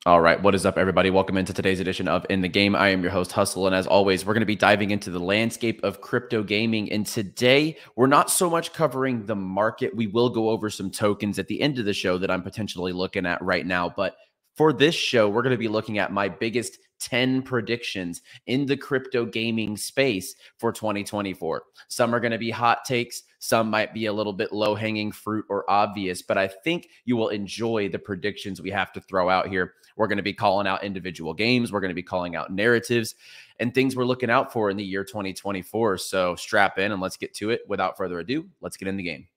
All right, what is up, everybody? Welcome into today's edition of In the Game. I am your host, Hustle, and as always, we're going to be diving into the landscape of crypto gaming. And today, we're not so much covering the market. We will go over some tokens at the end of the show that I'm potentially looking at right now. But for this show, we're going to be looking at my biggest 10 predictions in the crypto gaming space for 2024. Some are going to be hot takes. Some might be a little bit low-hanging fruit or obvious, but I think you will enjoy the predictions we have to throw out here. We're going to be calling out individual games. We're going to be calling out narratives and things we're looking out for in the year 2024. So strap in and let's get to it. Without further ado, let's get in the game.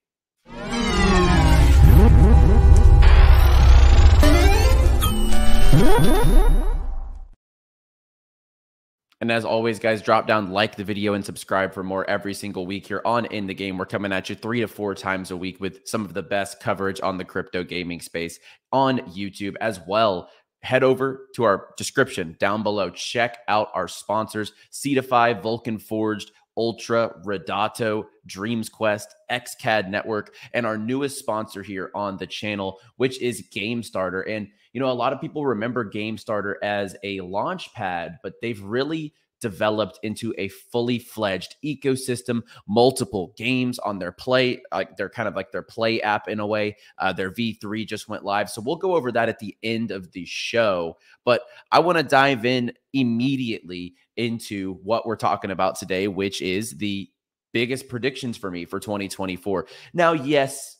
And as always, guys, drop down, like the video, and subscribe for more every single week here on In the Game. We're coming at you 3 to 4 times a week with some of the best coverage on the crypto gaming space on YouTube as well. Head over to our description down below. Check out our sponsors, 𝗨𝗘𝗫𝗧, Vulcan Forged, 𝗚𝗘𝗫𝗀𝗧𝗏, Dreams Quest, XCAD Network, and our newest sponsor here on the channel, which is GameStarter. And you know, a lot of people remember GameStarter as a launch pad, but they've really developed into a fully fledged ecosystem, multiple games on their play, they're kind of like their play app in a way. Their V3 just went live. So we'll go over that at the end of the show, but I want to dive in immediately into what we're talking about today, which is the biggest predictions for me for 2024. Now, yes,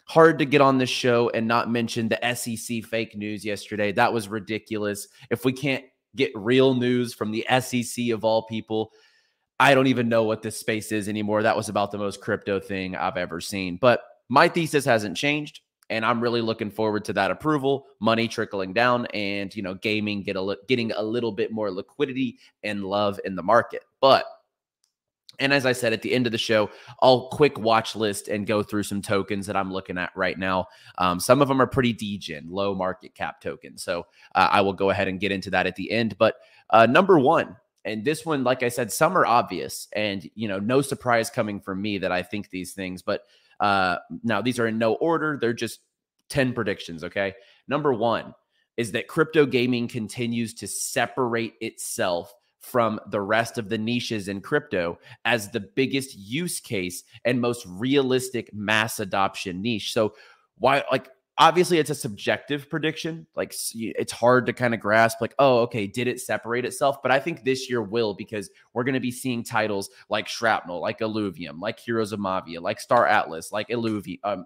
hard to get on this show and not mention the SEC fake news yesterday. That was ridiculous. If we can't get real news from the SEC of all people, I don't even know what this space is anymore. That was about the most crypto thing I've ever seen. But my thesis hasn't changed, and I'm really looking forward to that approval, money trickling down, and you know, gaming getting a little bit more liquidity and love in the market. And as I said at the end of the show, I'll quick watch list and go through some tokens that I'm looking at right now. Some of them are pretty degen, low market cap tokens. So I will go ahead and get into that at the end. But number one, and this one, like I said, some are obvious and, you know, no surprise coming from me that I think these things. But now these are in no order. They're just 10 predictions, okay? Number one is that crypto gaming continues to separate itself from the rest of the niches in crypto as the biggest use case and most realistic mass adoption niche. So why, like, obviously it's a subjective prediction. Like, it's hard to kind of grasp like, oh, okay, did it separate itself? But I think this year will, because we're going to be seeing titles like Shrapnel, like Illuvium, like Heroes of Mavia, like Star Atlas, like Illuvium.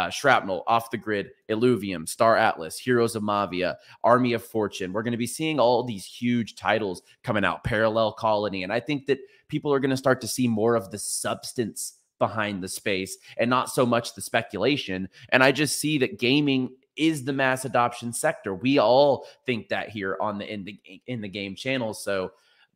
Shrapnel, Off the Grid, Illuvium, Star Atlas, Heroes of Mavia, Army of Fortune. We're going to be seeing all these huge titles coming out, Parallel Colony. And I think that people are going to start to see more of the substance behind the space and not so much the speculation. And I just see that gaming is the mass adoption sector. We all think that here on the In the Game channel. So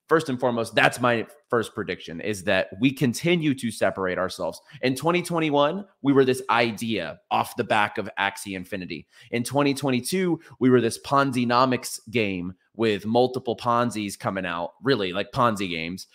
first and foremost, that's my first prediction, is that we continue to separate ourselves. In 2021, we were this idea off the back of Axie Infinity. In 2022, we were this Ponzi-nomics game with multiple Ponzi's coming out, really like Ponzi games,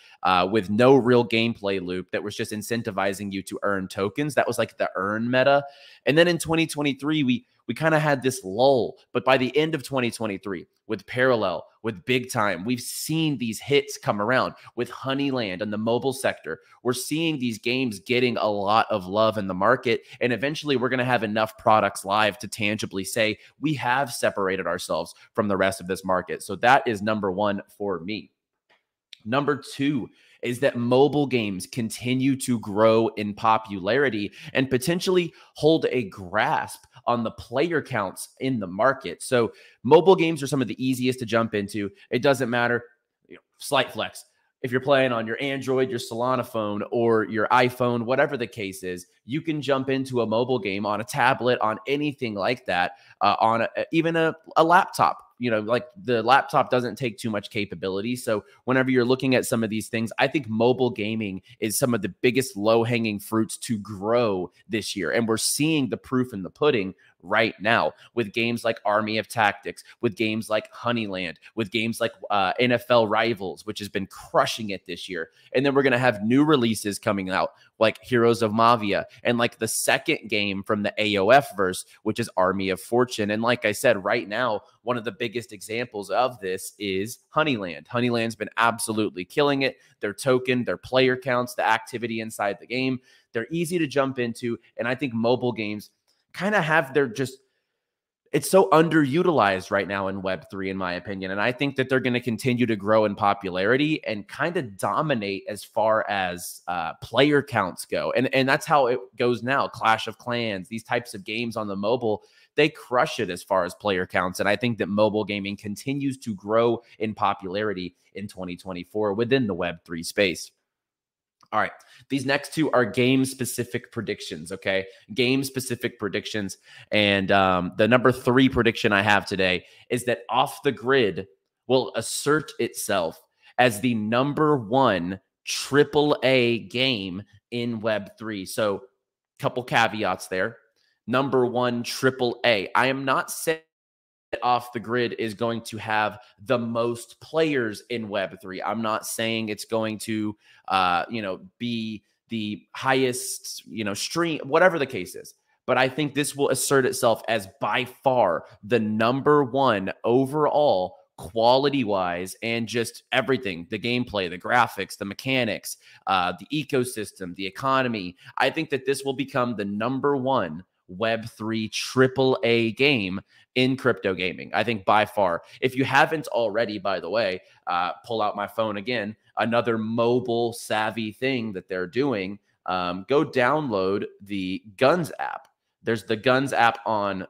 with no real gameplay loop that was just incentivizing you to earn tokens. That was like the earn meta. And then in 2023, we kind of had this lull. But by the end of 2023, with Parallel, with Big Time, we've seen these hits come around with Honeyland and the mobile sector. We're seeing these games getting a lot of love in the market. And eventually we're going to have enough products live to tangibly say we have separated ourselves from the rest of this market. So that is number one for me. Number two is that mobile games continue to grow in popularity and potentially hold a grasp on the player counts in the market. So mobile games are some of the easiest to jump into. It doesn't matter, you know, slight flex. If you're playing on your Android, your Solana phone, or your iPhone, whatever the case is, you can jump into a mobile game on a tablet, on anything like that, on even a laptop. You know, like the laptop doesn't take too much capability. So whenever you're looking at some of these things, I think mobile gaming is some of the biggest low-hanging fruits to grow this year. And we're seeing the proof in the pudding right now with games like Army of Tactics, with games like Honeyland, with games like NFL Rivals, which has been crushing it this year. And then we're going to have new releases coming out like Heroes of Mavia and like the second game from the AOF verse, which is Army of Fortune. And like I said, right now, one of the biggest examples of this is Honeyland. Honeyland's been absolutely killing it. Their token, their player counts, the activity inside the game, they're easy to jump into. And I think mobile games kind of have their it's so underutilized right now in Web3, in my opinion. And I think that they're going to continue to grow in popularity and kind of dominate as far as player counts go. And that's how it goes now. Clash of Clans, these types of games on the mobile, they crush it as far as player counts. And I think that mobile gaming continues to grow in popularity in 2024 within the Web3 space. All right, these next two are game-specific predictions, okay? Game-specific predictions. And the number 3 prediction I have today is that Off the Grid will assert itself as the number 1 AAA game in Web3. So a couple caveats there. Number 1 AAA. I am not saying Off the Grid is going to have the most players in Web3. I'm not saying it's going to, be the highest, stream, whatever the case is. But I think this will assert itself as by far the number 1 overall quality-wise and just everything, the gameplay, the graphics, the mechanics, the ecosystem, the economy. I think that this will become the number 1 Web3 AAA game in crypto gaming. I think by far. If you haven't already, by the way, pull out my phone again, another mobile savvy thing that they're doing, go download the Guns app. There's the Guns app on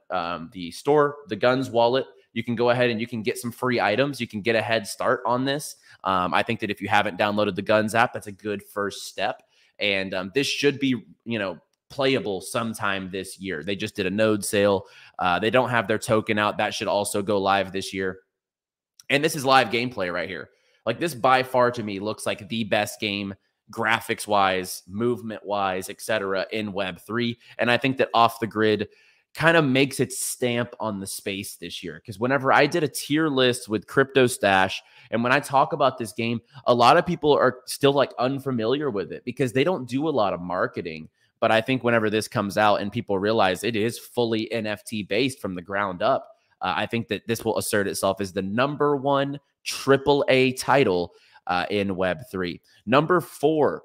the store, the Guns wallet. You can go ahead and you can get some free items. You can get a head start on this. I think that if you haven't downloaded the Guns app, that's a good first step. And this should be, playable sometime this year. They just did a node sale. They don't have their token out. That should also go live this year. And this is live gameplay right here. Like this by far to me looks like the best game graphics wise, movement wise, etc. in Web3. And I think that Off the Grid kind of makes its stamp on the space this year. Because whenever I did a tier list with Crypto Stash, and when I talk about this game, a lot of people are still like unfamiliar with it because they don't do a lot of marketing. But I think whenever this comes out and people realize it is fully NFT based from the ground up, I think that this will assert itself as the number 1 AAA title in Web3. Number 4,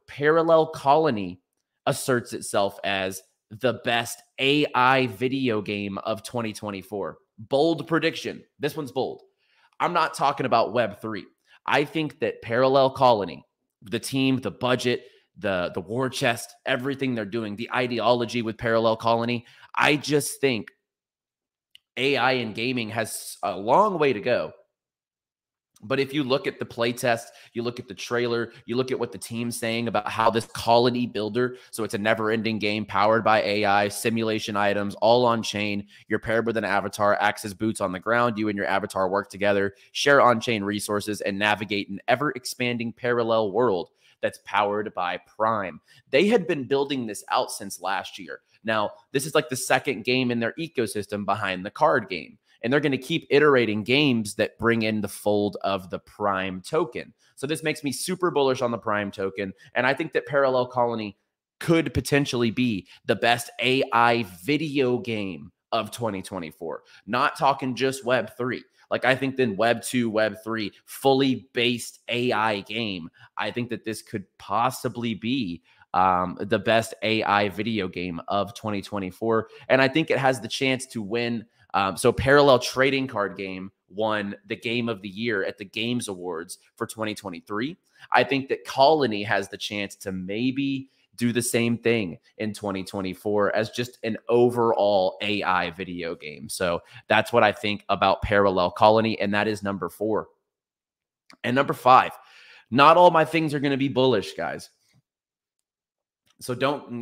Parallel Colony asserts itself as the best AI video game of 2024. Bold prediction. This one's bold. I'm not talking about Web3. I think that Parallel Colony, the team, the budget, the war chest, everything they're doing, the ideology with Parallel Colony, I just think AI in gaming has a long way to go. But if you look at the playtest, you look at the trailer, you look at what the team's saying about how this colony builder, so it's a never-ending game powered by AI, simulation items, all on chain. You're paired with an avatar, acts as boots on the ground. You and your avatar work together, share on-chain resources, and navigate an ever-expanding parallel world that's powered by Prime. They had been building this out since last year. Now, this is like the second game in their ecosystem behind the card game. And they're going to keep iterating games that bring in the fold of the Prime token. So this makes me super bullish on the Prime token. And I think that Parallel Colony could potentially be the best AI video game of 2024. Not talking just Web3. Like I think then Web 2, Web 3, fully based AI game. I think that this could possibly be the best AI video game of 2024. And I think it has the chance to win. So Parallel Trading Card Game won the Game of the Year at the Games Awards for 2023. I think that Colony has the chance to maybe do the same thing in 2024 as just an overall AI video game. So that's what I think about Parallel Colony, and that is number 4. And number 5, not all my things are going to be bullish, guys. So don't,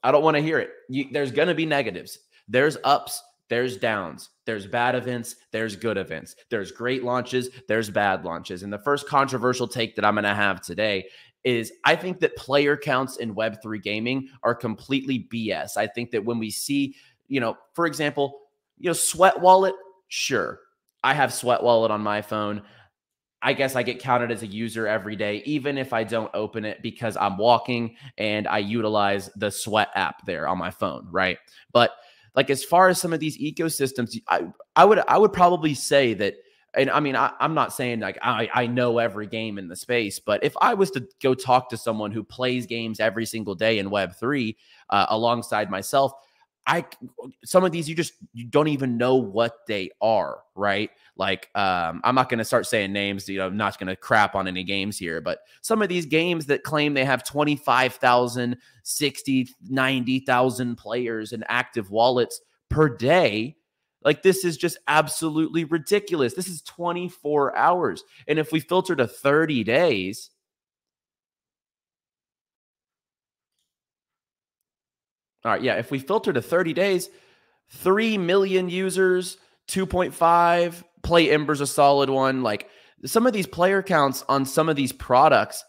I don't want to hear it. There's going to be negatives. There's ups, there's downs, there's bad events, there's good events, there's great launches, there's bad launches. And the first controversial take that I'm going to have today is I think that player counts in Web3 gaming are completely BS. I think that when we see, for example, Sweat Wallet, sure. I have Sweat Wallet on my phone. I guess I get counted as a user every day, even if I don't open it because I'm walking and I utilize the Sweat app there on my phone, right? But like as far as some of these ecosystems, I would probably say that, and I mean, I'm not saying like I know every game in the space, but if I was to go talk to someone who plays games every single day in Web3 alongside myself, some of these you don't even know what they are, right? Like I'm not going to start saying names, I'm not going to crap on any games here, but some of these games that claim they have 25,000, 60, 90,000 players and active wallets per day, like this is just absolutely ridiculous. This is 24 hours. And if we filter to 30 days, all right, yeah, if we filter to 30 days, 3 million users, 2.5, 𝗨𝗟𝗧𝗥𝗓𝗏 a solid one. Like some of these player counts on some of these products,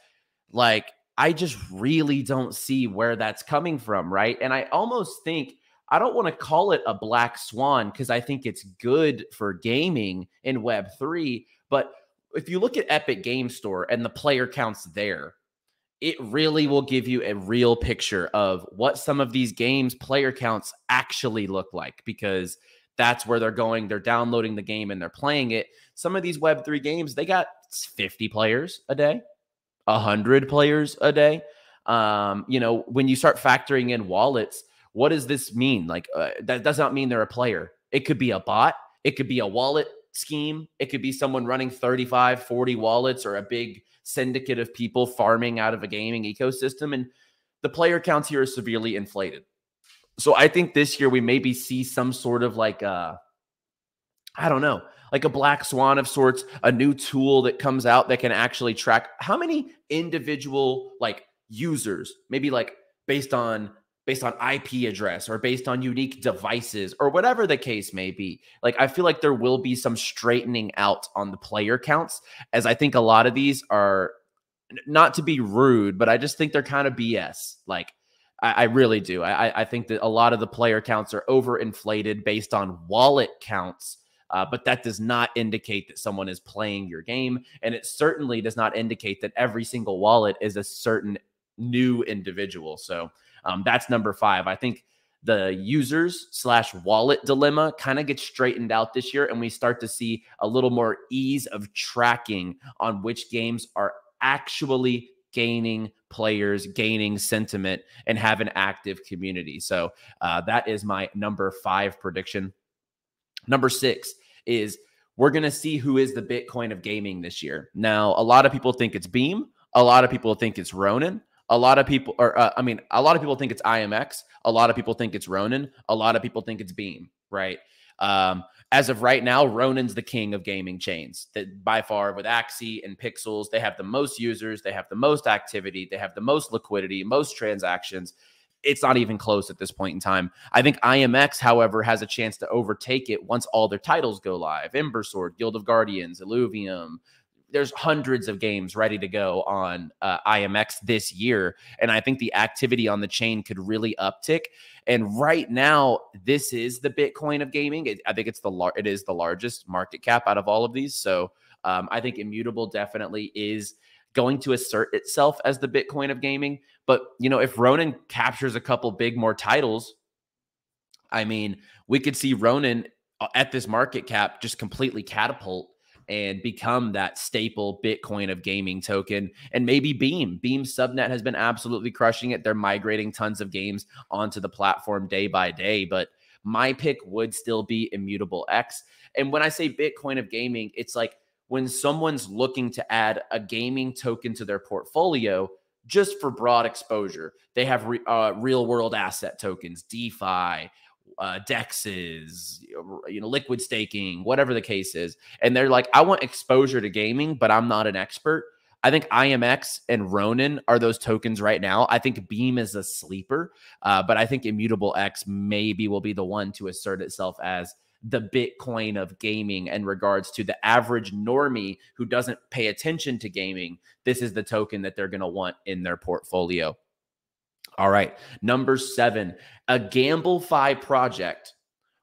like I just really don't see where that's coming from, right? And I almost think, I don't want to call it a black swan because I think it's good for gaming in Web3. But if you look at Epic Game Store and the player counts there, it really will give you a real picture of what some of these games player counts actually look like, because that's where they're going. They're downloading the game and they're playing it. Some of these Web3 games, they got 50 players a day, 100 players a day. When you start factoring in wallets, what does this mean? Like that does not mean they're a player. It could be a bot. It could be a wallet scheme. It could be someone running 35, 40 wallets, or a big syndicate of people farming out of a gaming ecosystem. And the player counts here are severely inflated. So I think this year we maybe see some sort of like I don't know, like a black swan of sorts, a new tool that comes out that can actually track how many individual like users, maybe like based on IP address or based on unique devices or whatever the case may be. Like I feel like there will be some straightening out on the player counts, as I think a lot of these are, not to be rude, but I just think they're kind of BS. Like I really do. I think that a lot of the player counts are overinflated based on wallet counts, but that does not indicate that someone is playing your game. And it certainly does not indicate that every single wallet is a certain new individual. So that's number 5. I think the users/wallet dilemma kind of gets straightened out this year, and we start to see a little more ease of tracking on which games are actually gaining players, gaining sentiment, and have an active community. So that is my number 5 prediction. Number 6 is we're going to see who is the Bitcoin of gaming this year. Now, a lot of people think it's Beam. A lot of people think it's Ronin. A lot of people, a lot of people think it's IMX. A lot of people think it's Ronin. A lot of people think it's Beam, right? As of right now, Ronin's the king of gaming chains. That by far, with Axie and Pixels, they have the most users, they have the most activity, they have the most liquidity, most transactions. It's not even close at this point in time. I think IMX, however, has a chance to overtake it once all their titles go live. Ember Sword, Guild of Guardians, Illuvium. There's hundreds of games ready to go on IMX this year. And I think the activity on the chain could really uptick. And right now, this is the Bitcoin of gaming. I think it is the largest market cap out of all of these. So I think Immutable definitely is going to assert itself as the Bitcoin of gaming. But, if Ronin captures a couple big more titles, I mean, we could see Ronin at this market cap just completely catapult and become that staple Bitcoin of gaming token. And maybe Beam subnet has been absolutely crushing it. They're migrating tons of games onto the platform day by day, but my pick would still be Immutable X. And when I say Bitcoin of gaming, it's like when someone's looking to add a gaming token to their portfolio just for broad exposure. They have real world asset tokens, DeFi, DEXs, liquid staking, whatever the case is. And they're like, I want exposure to gaming, but I'm not an expert. I think IMX and Ronin are those tokens right now. I think Beam is a sleeper, but I think Immutable X maybe will be the one to assert itself as the Bitcoin of gaming in regards to the average normie who doesn't pay attention to gaming. This is the token that they're going to want in their portfolio. All right. Number 7, a GambleFi project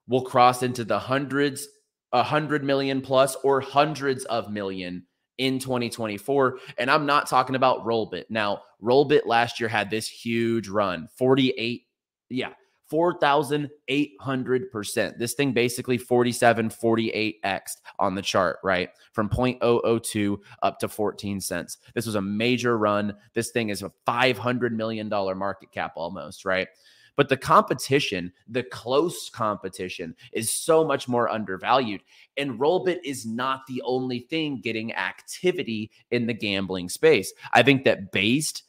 will cross into the hundreds, 100 million plus or hundreds of million in 2024. And I'm not talking about Rollbit. Now, Rollbit last year had this huge run, 4,800%. This thing basically 48x on the chart, right? From 0.002 up to 14 cents. This was a major run. This thing is a $500 million market cap almost, right? But the competition, the close competition, is so much more undervalued. And Rollbit is not the only thing getting activity in the gambling space. I think that Based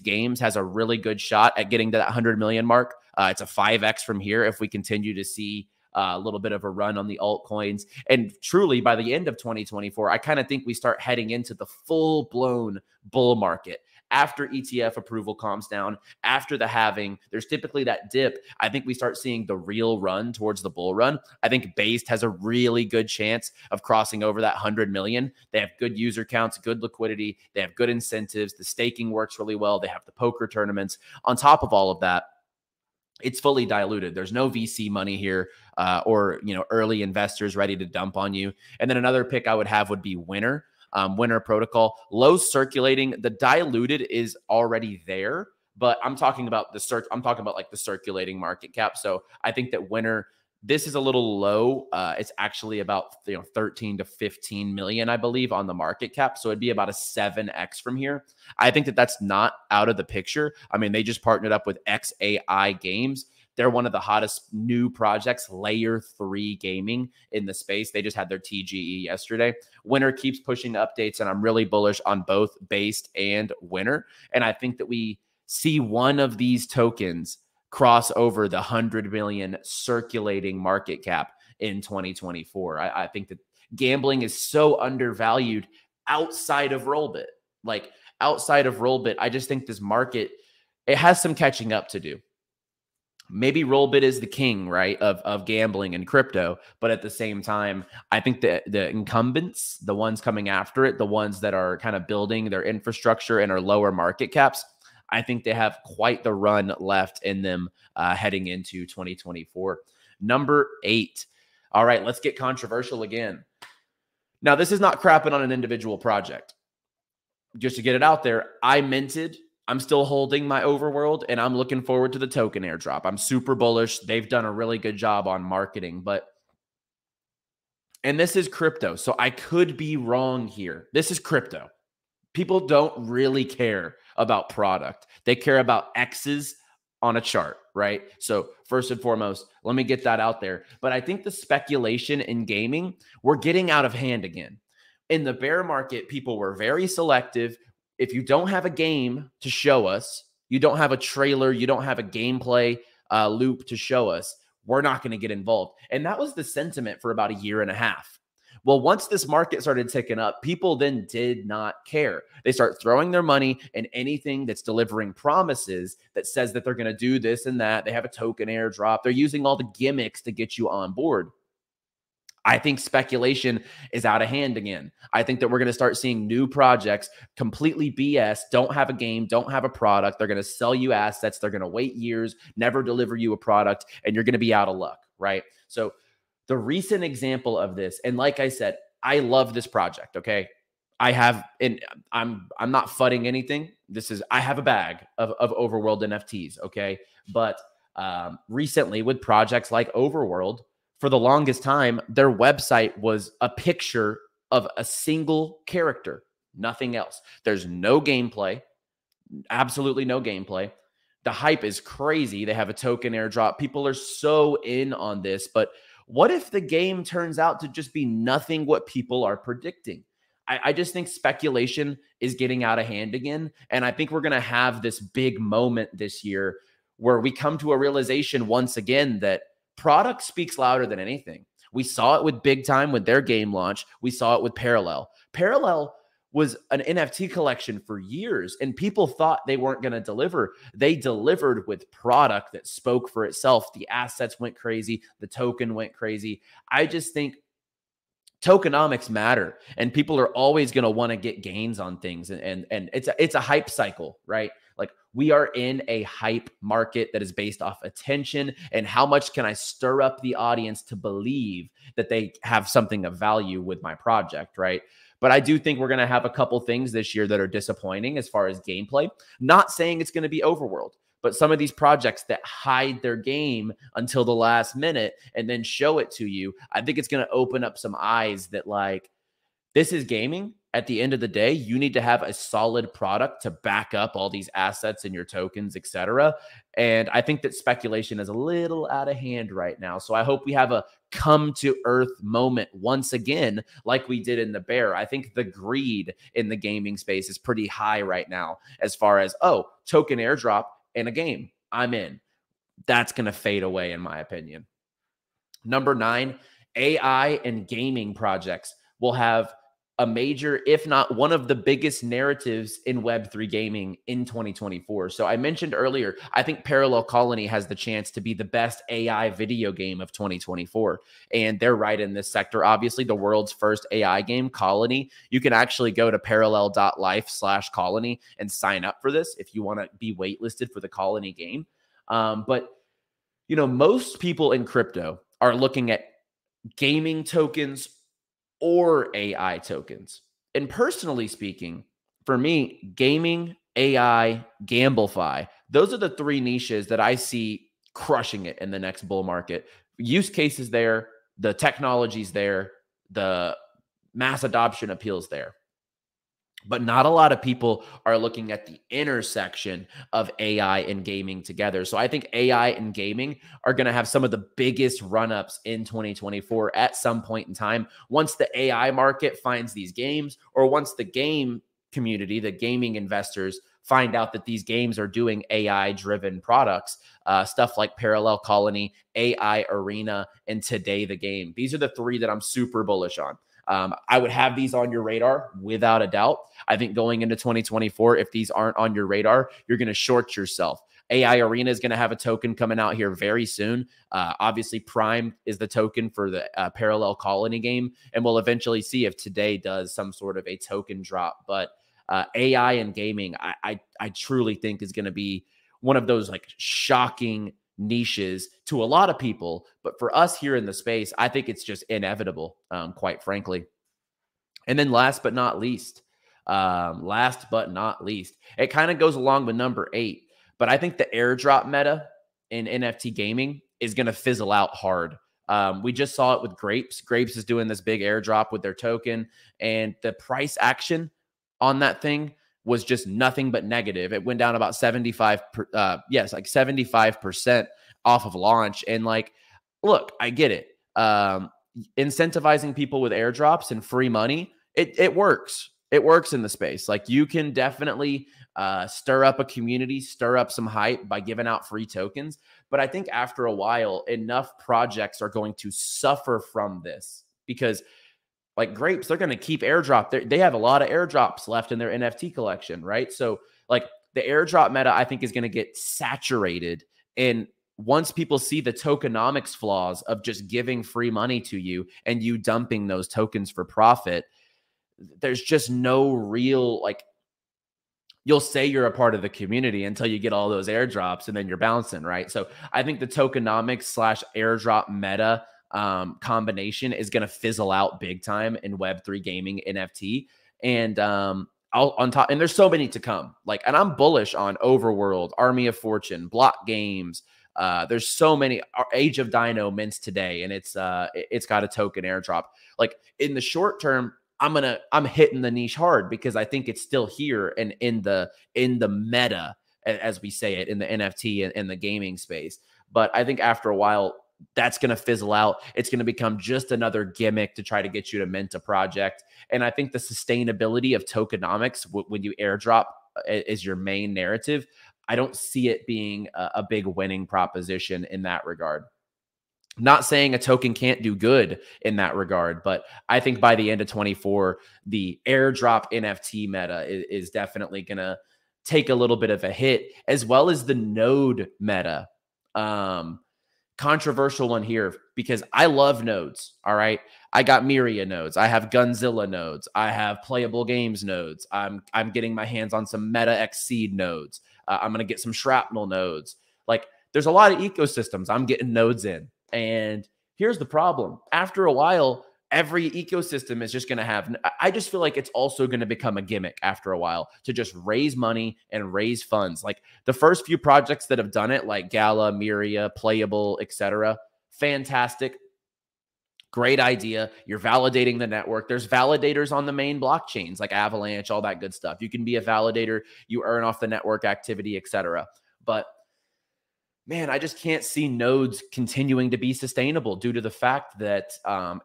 Games has a really good shot at getting to that 100 million mark. It's a 5x from here if we continue to see a little bit of a run on the altcoins. And truly, by the end of 2024, I kind of think we start heading into the full-blown bull market. After ETF approval calms down, after the halving, there's typically that dip. I think we start seeing the real run towards the bull run. I think Based has a really good chance of crossing over that 100 million. They have good user counts, good liquidity. They have good incentives. The staking works really well. They have the poker tournaments. On top of all of that, it's fully diluted. There's no VC money here or early investors ready to dump on you. And then another pick I would have would be Winner. Winner Protocol, low circulating. The diluted is already there, but I'm talking about I'm talking about like the circulating market cap. So I think that Winner, this is a little low. It's actually about 13 to 15 million, I believe, on the market cap. So it'd be about a 7x from here. I think that that's not out of the picture. I mean, they just partnered up with XAI Games. They're one of the hottest new projects, layer 3 gaming in the space. They just had their TGE yesterday. Winner keeps pushing updates, and I'm really bullish on both Based and Winner. And I think that we see one of these tokens cross over the 100 million circulating market cap in 2024. I think that gambling is so undervalued outside of Rollbit. Like outside of Rollbit, I just think this market, it has some catching up to do. Maybe Rollbit is the king, right, of gambling and crypto. But at the same time, I think that the incumbents, the ones coming after it, the ones that are kind of building their infrastructure and are lower market caps, I think they have quite the run left in them heading into 2024. Number 8. All right, let's get controversial again. Now, this is not crapping on an individual project. Just to get it out there, I minted. I'm still holding my overworld, and I'm looking forward to the token airdrop. I'm super bullish. They've done a really good job on marketing, and this is crypto, so I could be wrong here. This is crypto. People don't really care about product. They care about X's on a chart, right? So first and foremost, let me get that out there. But I think the speculation in gaming, we're getting out of hand again. In the bear market, people were very selective. If you don't have a game to show us, you don't have a trailer, you don't have a gameplay loop to show us, we're not going to get involved. And that was the sentiment for about a year and a half. Well, once this market started ticking up, people then did not care. They start throwing their money in anything that's delivering promises that says that they're going to do this and that. They have a token airdrop. They're using all the gimmicks to get you on board. I think speculation is out of hand again. I think that we're going to start seeing new projects completely BS, don't have a game, don't have a product. They're going to sell you assets. They're going to wait years, never deliver you a product, and you're going to be out of luck, right? So the recent example of this, and like I said, I love this project, okay? I have, and I'm not fudding anything. I have a bag of Overworld NFTs, okay? But recently with projects like Overworld, for the longest time, their website was a picture of a single character, nothing else. There's no gameplay, absolutely no gameplay. The hype is crazy. They have a token airdrop. People are so in on this. But what if the game turns out to just be nothing what people are predicting? I just think speculation is getting out of hand again. And I think we're going to have this big moment this year where we come to a realization once again that product speaks louder than anything. We saw it with Big Time with their game launch. We saw it with Parallel. Parallel was an NFT collection for years, and people thought they weren't going to deliver. They delivered with product that spoke for itself. The assets went crazy. The token went crazy. I just think tokenomics matter, and people are always going to want to get gains on things. And it's a hype cycle, right? Like, we are in a hype market that is based off attention and how much can I stir up the audience to believe that they have something of value with my project, right? But I do think we're going to have a couple things this year that are disappointing as far as gameplay. Not saying it's going to be overworld, but some of these projects that hide their game until the last minute and then show it to you, I think it's going to open up some eyes that, like, this is gaming. At the end of the day, you need to have a solid product to back up all these assets and your tokens, etc. And I think that speculation is a little out of hand right now. So I hope we have a come to earth moment once again, like we did in the bear. I think the greed in the gaming space is pretty high right now as far as, oh, token airdrop in a game, I'm in. That's going to fade away, in my opinion. Number 9, AI and gaming projects will have a major, if not one of the biggest narratives in Web3 gaming in 2024. So I mentioned earlier, I think Parallel Colony has the chance to be the best AI video game of 2024. And they're right in this sector. Obviously, the world's first AI game, Colony. You can actually go to parallel.life/colony and sign up for this if you want to be waitlisted for the Colony game. But, you know, most people in crypto are looking at gaming tokens or AI tokens. And personally speaking, for me, gaming, AI, GambleFi, those are the 3 niches that I see crushing it in the next bull market. Use cases there, the technology's there, the mass adoption appeals there. But not a lot of people are looking at the intersection of AI and gaming together. So I think AI and gaming are going to have some of the biggest run-ups in 2024 at some point in time. Once the AI market finds these games, or once the game community, the gaming investors, find out that these games are doing AI-driven products, stuff like Parallel Colony, AI Arena, and Today the Game. These are the 3 that I'm super bullish on. I would have these on your radar without a doubt. I think going into 2024, if these aren't on your radar, you're going to short yourself. AI Arena is going to have a token coming out here very soon. Obviously, Prime is the token for the Parallel Colony game, and we'll eventually see if Today does some sort of a token drop. But AI and gaming, I truly think is going to be one of those like shocking niches to a lot of people, but for us here in the space, I think it's just inevitable, quite frankly. And then last but not least, it kind of goes along with number 8, but I think the airdrop meta in NFT gaming is going to fizzle out hard. We just saw it with Grapes. Grapes is doing this big airdrop with their token, and the price action on that thing was just nothing but negative. It went down about 75% off of launch. And like, look, I get it. Incentivizing people with airdrops and free money, it works. It works in the space. Like, you can definitely stir up a community, stir up some hype by giving out free tokens. But I think after a while, enough projects are going to suffer from this, because like Grapes, they're going to keep airdrop. They have a lot of airdrops left in their NFT collection, right? So like the airdrop meta, I think, is going to get saturated. And once people see the tokenomics flaws of just giving free money to you and you dumping those tokens for profit, there's just no real, like, you'll say you're a part of the community until you get all those airdrops and then you're bouncing, right? So I think the tokenomics / airdrop meta combination is going to fizzle out big time in Web3 gaming NFT. And on top, and there's so many to come. Like, and I'm bullish on Overworld, Army of Fortune, Block Games. There's so many. Age of Dino mints today, and it's got a token airdrop. Like, in the short term, I'm hitting the niche hard because I think it's still here and in the meta, as we say it, in the NFT and in the gaming space. But I think after a while, that's going to fizzle out. It's going to become just another gimmick to try to get you to mint a project. And I think the sustainability of tokenomics, when you airdrop is your main narrative, I don't see it being a big winning proposition in that regard. Not saying a token can't do good in that regard, but I think by the end of 24, the airdrop NFT meta is definitely going to take a little bit of a hit, as well as the node meta. Controversial one here, because I love nodes. All right. I got Myria nodes. I have Gunzilla nodes. I have Playable Games nodes. I'm getting my hands on some Meta X Seed nodes. I'm going to get some shrapnel nodes. Like there's a lot of ecosystems I'm getting nodes in. And here's the problem. After a while, every ecosystem is just going to have, I just feel like it's also going to become a gimmick after a while to just raise money and raise funds. Like the first few projects that have done it, like Gala, Myria, Playable, etc. Fantastic. Great idea. You're validating the network. There's validators on the main blockchains like Avalanche, all that good stuff. You can be a validator. You earn off the network activity, etc. But man, I just can't see nodes continuing to be sustainable due to the fact that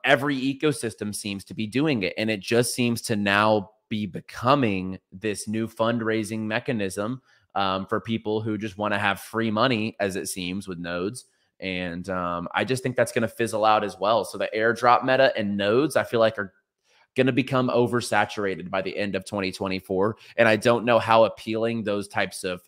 every ecosystem seems to be doing it. And it just seems to now be becoming this new fundraising mechanism for people who just want to have free money, as it seems, with nodes. And I just think that's going to fizzle out as well. So the airdrop meta and nodes, I feel like, are going to become oversaturated by the end of 2024. And I don't know how appealing those types of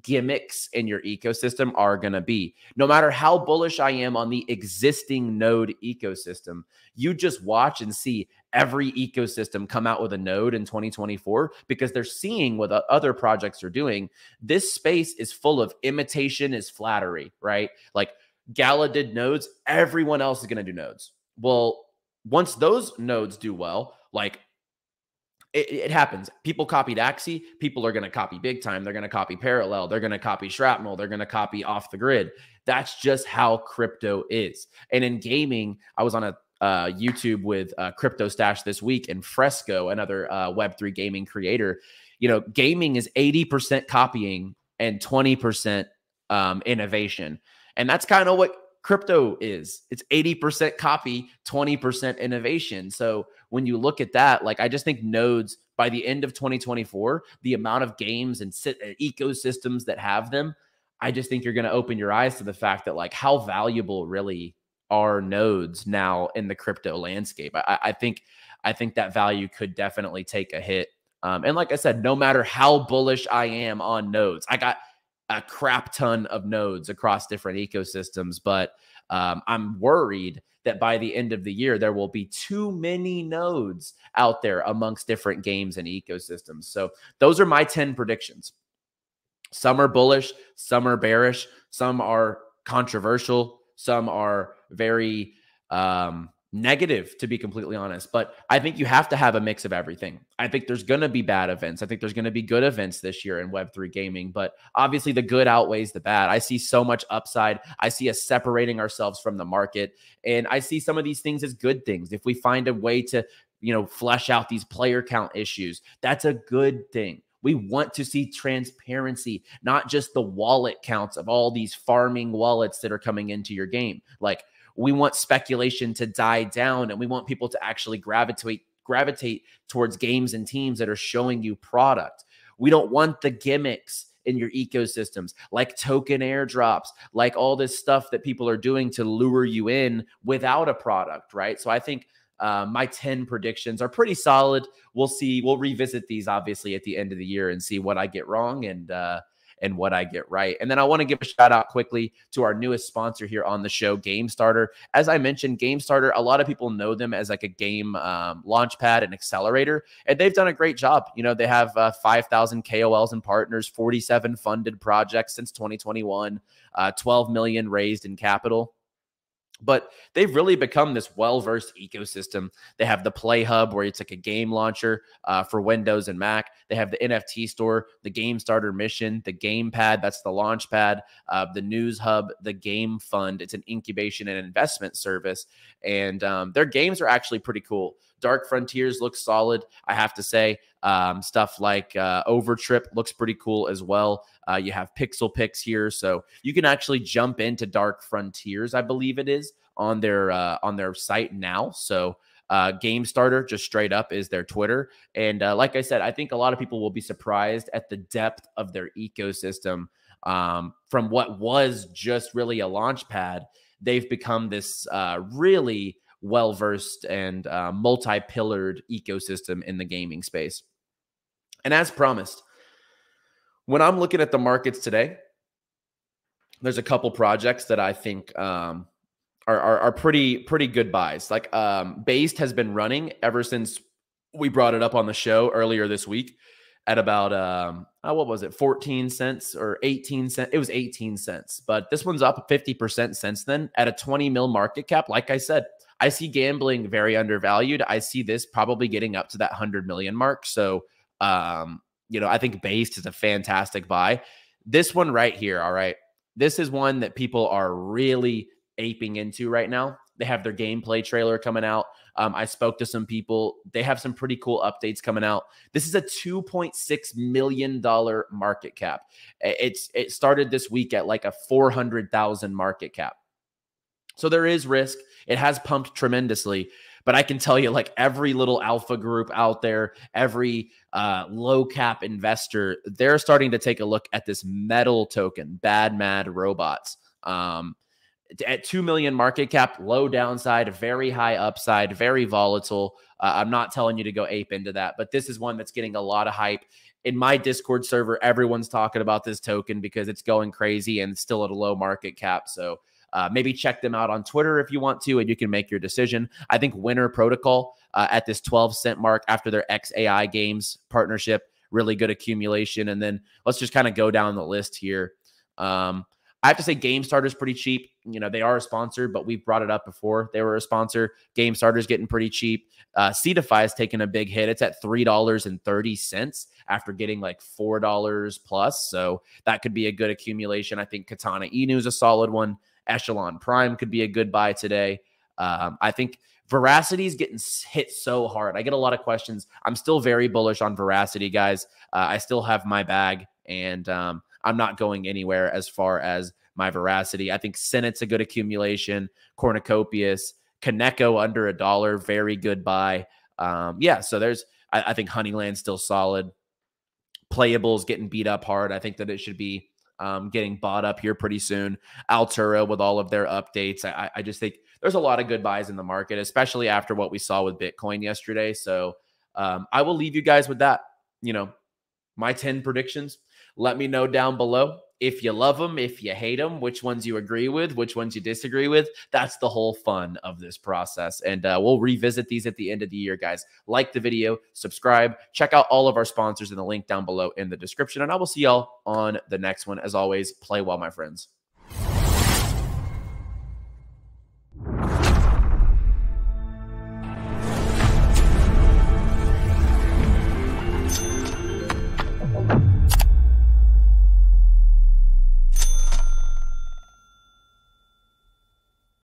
gimmicks in your ecosystem are going to be. No matter how bullish I am on the existing node ecosystem, you just watch and see every ecosystem come out with a node in 2024 because they're seeing what other projects are doing. This space is full of imitation is flattery, right? Like Gala did nodes, everyone else is going to do nodes. Well, once those nodes do well, like it happens. People copied Axie. People are going to copy big time. They're going to copy Parallel. They're going to copy Shrapnel. They're going to copy Off the Grid. That's just how crypto is. And in gaming, I was on a YouTube with 𝗚𝗘𝗫𝗧𝗥𝗧𝗏 this week, and Fresco, another Web3 gaming creator. You know, gaming is 80% copying and 20% innovation. And that's kind of what crypto is. It's 80% copy, 20% innovation. So when you look at that, like, I just think nodes by the end of 2024, the amount of games and ecosystems that have them, I just think you're going to open your eyes to the fact that, like, how valuable really are nodes now in the crypto landscape. I think that value could definitely take a hit. And like I said, no matter how bullish I am on nodes, I got a crap ton of nodes across different ecosystems, but I'm worried that by the end of the year, there will be too many nodes out there amongst different games and ecosystems. So those are my 10 predictions. Some are bullish, some are bearish, some are controversial, some are very negative, to be completely honest. But I think you have to have a mix of everything. I think there's going to be bad events. I think there's going to be good events this year in Web3 gaming, but obviously the good outweighs the bad. I see so much upside. I see us separating ourselves from the market, and I see some of these things as good things. If we find a way to, you know, flesh out these player count issues, that's a good thing. We want to see transparency, not just the wallet counts of all these farming wallets that are coming into your game. Like, we want speculation to die down, and we want people to actually gravitate towards games and teams that are showing you product. We don't want the gimmicks in your ecosystems, like token airdrops, like all this stuff that people are doing to lure you in without a product, right? So I think my 10 predictions are pretty solid. We'll see. We'll revisit these obviously at the end of the year and see what I get wrong and what I get right. And then I want to give a shout out quickly to our newest sponsor here on the show, GameStarter. As I mentioned, GameStarter, a lot of people know them as like a game launchpad and accelerator, and they've done a great job. You know, they have 5,000 KOLs and partners, 47 funded projects since 2021, 12 million raised in capital. But they've really become this well-versed ecosystem. They have the Play Hub, where it's like a game launcher for Windows and Mac. They have the NFT store, the Game Starter Mission, the Gamepad, that's the Launchpad, the News Hub, the Game Fund. It's an incubation and investment service. And their games are actually pretty cool. Dark Frontiers looks solid, I have to say. Stuff like Overtrip looks pretty cool as well. You have Pixel Picks here, so you can actually jump into Dark Frontiers, I believe it is, on their site now. So GameStarter, just straight up, is their Twitter. And like I said, I think a lot of people will be surprised at the depth of their ecosystem. From what was just really a launch pad, they've become this really well-versed and multi-pillared ecosystem in the gaming space. And as promised, when I'm looking at the markets today, there's a couple projects that I think are pretty good buys. Like Based has been running ever since we brought it up on the show earlier this week. at about what was it, 14 cents or 18 cents? It was 18 cents, but this one's up 50% since then at a 20 mil market cap. Like I said, I see gambling very undervalued. I see this probably getting up to that 100 million mark. So, you know, I think Based is a fantastic buy. This one right here, all right, this is one that people are really aping into right now. They have their gameplay trailer coming out. I spoke to some people. They have some pretty cool updates coming out. This is a $2.6 million market cap. It started this week at like a 400,000 market cap. So there is risk. It has pumped tremendously, but I can tell you, like, every little alpha group out there, every low cap investor, they're starting to take a look at this metal token, Bad Mad Robots. At 2 million market cap, low downside, very high upside, very volatile. I'm not telling you to go ape into that, but this is one that's getting a lot of hype. In my Discord server, everyone's talking about this token because it's going crazy and still at a low market cap. So maybe check them out on Twitter if you want to, and you can make your decision. I think Winner Protocol at this 12-cent mark after their XAI Games partnership, really good accumulation. And then let's just kind of go down the list here. I have to say GameStarter is pretty cheap. You know, they are a sponsor, but we've brought it up before. They were a sponsor. GameStarter is getting pretty cheap. 𝗨𝗪𝗪 is taking a big hit. It's at $3.30 after getting like $4 plus. So that could be a good accumulation. I think 𝗘𝗘𝗫𝗧𝗏 is a solid one. Echelon Prime could be a good buy today. I think Veracity is getting hit so hard. I get a lot of questions. I'm still very bullish on Veracity, guys. I still have my bag, and I'm not going anywhere as far as my Veracity. I think Senate's a good accumulation. Cornucopias, Kaneko under $1, very good buy. Yeah, so there's, I think Honeyland's still solid. Playable's getting beat up hard. I think that it should be getting bought up here pretty soon. Altura with all of their updates. I just think there's a lot of good buys in the market, especially after what we saw with Bitcoin yesterday. So I will leave you guys with that. You know, my 10 predictions. Let me know down below if you love them, if you hate them, which ones you agree with, which ones you disagree with. That's the whole fun of this process. And we'll revisit these at the end of the year, guys. Like the video, subscribe, check out all of our sponsors in the link down below in the description. And I will see y'all on the next one. As always, play well, my friends.